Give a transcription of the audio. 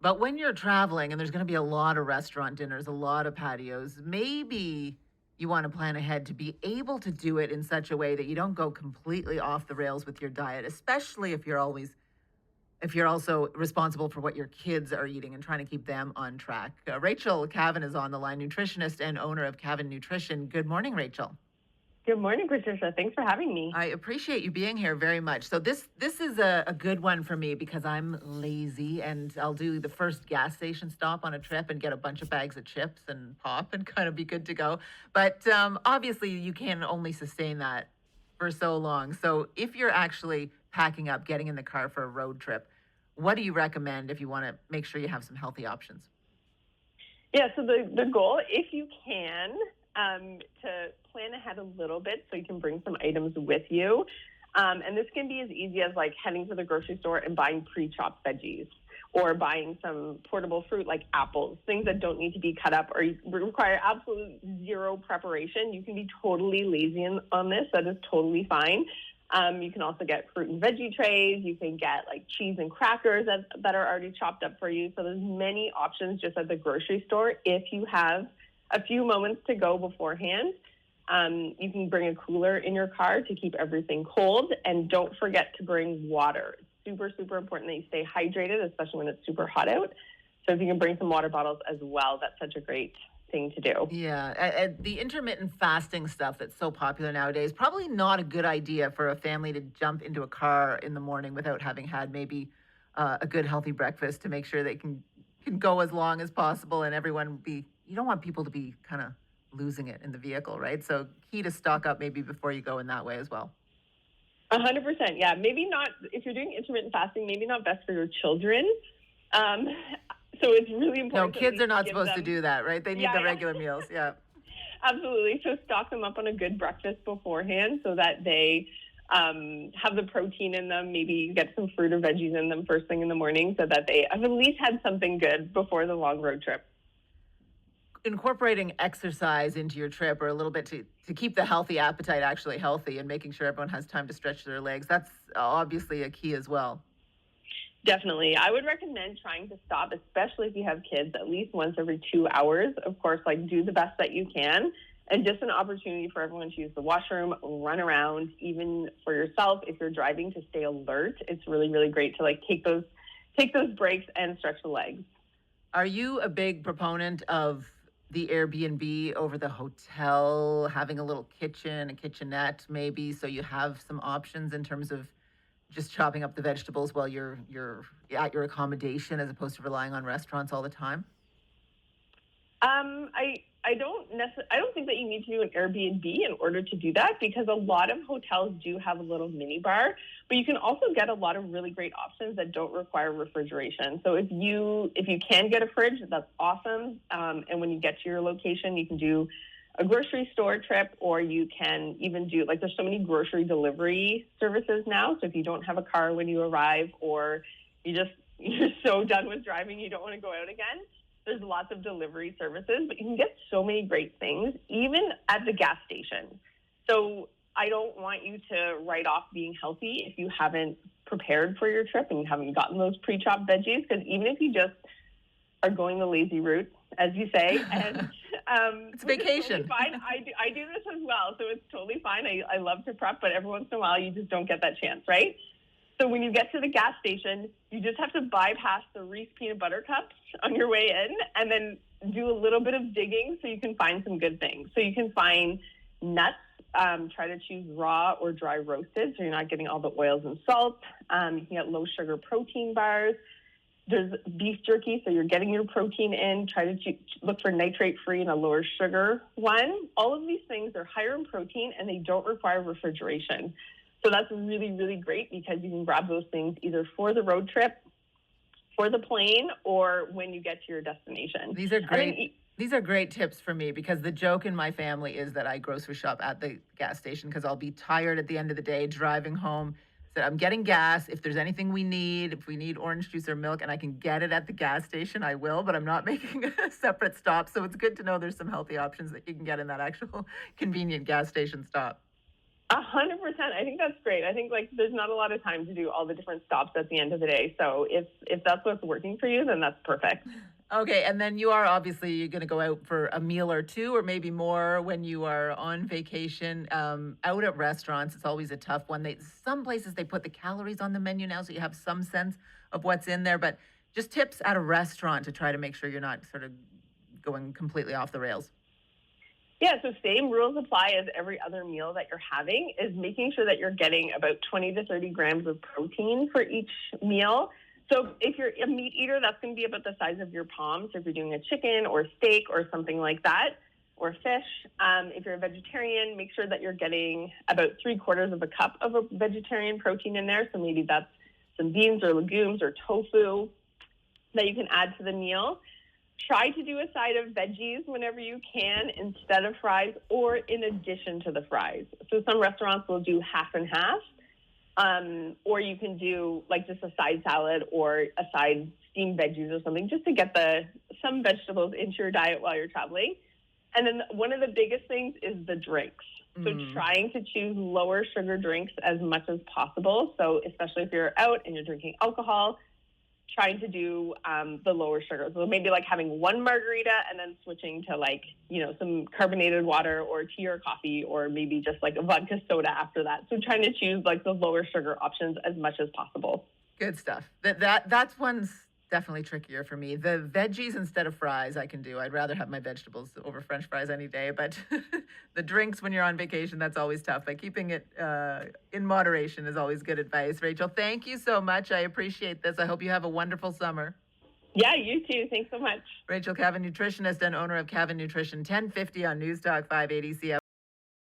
But when you're traveling and there's going to be a lot of restaurant dinners, a lot of patios, maybe you want to plan ahead to be able to do it in such a way that you don't go completely off the rails with your diet, especially if you're also responsible for what your kids are eating and trying to keep them on track. Rachel Caven is on the line, nutritionist and owner of Caven Nutrition. Good morning, Rachel. Good morning, Patricia. Thanks for having me. I appreciate you being here very much. So this is a good one for me because I'm lazy and I'll do the first gas station stop on a trip and get a bunch of bags of chips and pop and kind of be good to go. But obviously, you can only sustain that for so long. So if you're actually packing up, getting in the car for a road trip, what do you recommend if you want to make sure you have some healthy options? Yeah, so the goal, if you can, to plan ahead a little bit so you can bring some items with you. And this can be as easy as like heading to the grocery store and buying pre-chopped veggies or buying some portable fruit like apples, things that don't need to be cut up or require absolute zero preparation. You can be totally lazy on this. That is totally fine. You can also get fruit and veggie trays. You can get like cheese and crackers that are already chopped up for you. So there's many options just at the grocery store if you have a few moments to go beforehand. You can bring a cooler in your car to keep everything cold, and don't forget to bring water. It's super, super important that you stay hydrated, especially when it's super hot out. So if you can bring some water bottles as well, that's such a great thing to do. Yeah, the intermittent fasting stuff that's so popular nowadays, probably not a good idea for a family to jump into a car in the morning without having had maybe a good healthy breakfast to make sure they can go as long as possible and everyone be. You don't want people to be kind of losing it in the vehicle, right? So key to stock up maybe before you go in that way as well. 100%. Yeah, maybe not if you're doing intermittent fasting. Maybe not best for your children. Um, so it's really No, important. kids are not supposed to Them, do that, right? They need yeah, the regular meals. Yeah. absolutely. So stock them up on a good breakfast beforehand so that they have the protein in them. Maybe you get some fruit or veggies in them first thing in the morning so that they have at least had something good before the long road trip. Incorporating exercise into your trip or a little bit to keep the healthy appetite actually healthy and making sure everyone has time to stretch their legs. That's obviously a key as well. Definitely. I would recommend trying to stop, especially if you have kids, at least once every 2 hours. Of course, like do the best that you can. And just an opportunity for everyone to use the washroom, run around, even for yourself. If you're driving, to stay alert. It's really, really great to like take those breaks and stretch the legs. Are you a big proponent of the Airbnb over the hotel, having a little kitchen, a kitchenette maybe, so you have some options in terms of just chopping up the vegetables while you're at your accommodation as opposed to relying on restaurants all the time? I don't think that you need to do an Airbnb in order to do that because a lot of hotels do have a little mini bar, but you can also get a lot of really great options that don't require refrigeration. So if you can get a fridge, that's awesome. And when you get to your location, you can do a grocery store trip, or you can even do like there's so many grocery delivery services now. So if you don't have a car when you arrive, or you're so done with driving you don't want to go out again, there's lots of delivery services, but you can get so many great things, even at the gas station. So I don't want you to write off being healthy if you haven't prepared for your trip and you haven't gotten those pre-chopped veggies, because even if you just are going the lazy route, as you say, and it's vacation. Totally fine. I do this as well, so it's totally fine. I love to prep, but every once in a while you just don't get that chance, right? So when you get to the gas station, you just have to bypass the Reese peanut butter cups on your way in and then do a little bit of digging so you can find some good things. So you can find nuts, try to choose raw or dry roasted so you're not getting all the oils and salt. You can get low sugar protein bars. There's beef jerky, so you're getting your protein in. Try to look for nitrate-free and a lower sugar one. All of these things are higher in protein and they don't require refrigeration. So that's really, really great because you can grab those things either for the road trip, for the plane, or when you get to your destination. These are great. These are great tips for me because the joke in my family is that I grocery shop at the gas station because I'll be tired at the end of the day driving home. So I'm getting gas. If there's anything we need, if we need orange juice or milk and I can get it at the gas station, I will, but I'm not making a separate stop. So it's good to know there's some healthy options that you can get in that actual convenient gas station stop. 100%. I think that's great. I think like there's not a lot of time to do all the different stops at the end of the day. So if that's what's working for you, then that's perfect. Okay, and then you are obviously going to go out for a meal or two, or maybe more when you are on vacation. Out at restaurants, it's always a tough one. Some places they put the calories on the menu now, so you have some sense of what's in there. But just tips at a restaurant to try to make sure you're not sort of going completely off the rails. Yeah, so same rules apply as every other meal that you're having, is making sure that you're getting about 20 to 30 grams of protein for each meal. So if you're a meat eater, that's going to be about the size of your palm. So if you're doing a chicken or steak or something like that, or fish, if you're a vegetarian, make sure that you're getting about 3/4 of a cup of a vegetarian protein in there. So maybe that's some beans or legumes or tofu that you can add to the meal. Try to do a side of veggies whenever you can instead of fries or in addition to the fries. So some restaurants will do half and half, or you can do like just a side salad or a side steamed veggies or something just to get some vegetables into your diet while you're traveling. And then one of the biggest things is the drinks. So trying to choose lower sugar drinks as much as possible. So especially if you're out and you're drinking alcohol, trying to do the lower sugar. So maybe like having one margarita and then switching to like, some carbonated water or tea or coffee, or maybe just like a vodka soda after that. So trying to choose like the lower sugar options as much as possible. Good stuff. That's one's definitely trickier for me. The veggies instead of fries I can do. I'd rather have my vegetables over French fries any day. But the drinks when you're on vacation, that's always tough. But keeping it in moderation is always good advice. Rachel, thank you so much. I appreciate this. I hope you have a wonderful summer. Yeah, you too. Thanks so much. Rachel Caven, nutritionist and owner of Caven Nutrition, 1050 on News Talk 580 CFRA.